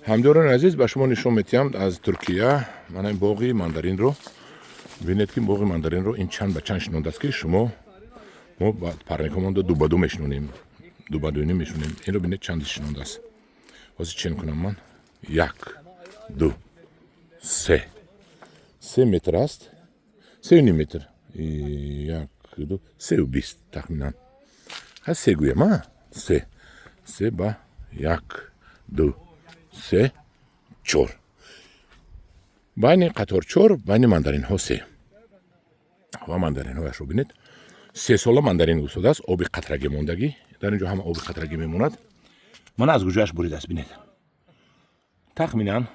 ҳамдёрони азиз, ба шумо нишон медиҳам аз Туркия. Мана ин боғи мандаринро бинед ки боғи мандаринро ин чанд ба чанд шинондаст ки мо парникҳомонро ду ба ду мешинонем, ду ба дуюним мешинонем. Инро бинед чанди шинондаст. ҳозир чӣ мекунам ман? 1 2 3 3 метр аст. 3,5 метр. 1 2 3,20 тахминан. ҳа 3 гӯям, а? 3 ба 1 2 3 4. байни қатор 4, байни мандаринҳо 3. ва мандаринҳояшро бинед. 3 сола мандарин устодааст, оби қатраги мондагӣ. Дар инҷо ҳама оби қатраги мемонад. Мана аз гӯҷааш буридааст, бинед. Тахминан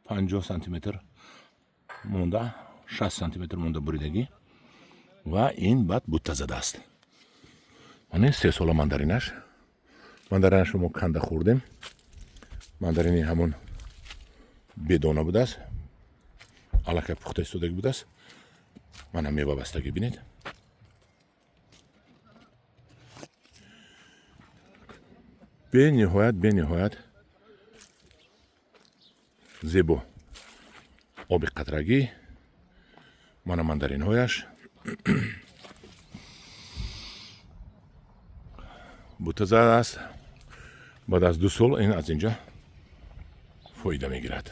50 сантиметр монда, 60 сантиметр монда буридагӣ. Ва ин баъд бутта задааст. Мана 3 сола мандаринаш. Мандаринашро мо канда хӯрдем. Мандарини ҳамон бедона будааст. Аллакай пухта истодагӣ будааст. Мана мева бастагӣ бинед. бениҳоят зебо. оби қатрагӣ. Мана мандаринҳояш. бутта задааст. баъд аз 2 сол ин аз инҷа фоида мегирад.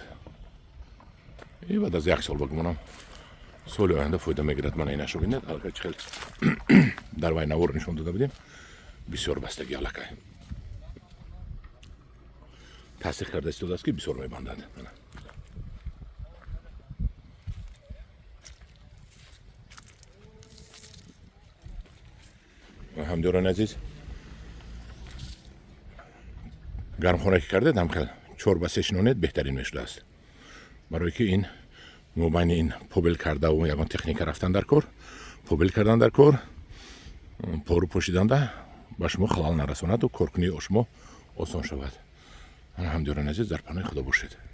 баъд аз 1 сол бигумонам соли оянда фоида мегирад. Мана инашро бинед. Аллакай чӣ хел дар вай навор нишон дода будем. бисёр бастагӣ аллакай. тасдиқ карда истодааст ки бисёр мебандад. ҳамдёрони азиз, гармхона ки кардед ҳамкал 4 ба 3 шинонед беҳтарин мешудааст. барое ки ин мобайни ин побел кардаву ягон техника рафтан дар кор, побел кардан дар кор, пору пошиданда ба шумо халал нарасонаду коркунии шумо осон шавад. ҳамдёрони азиз, дар паноҳи худо бошед.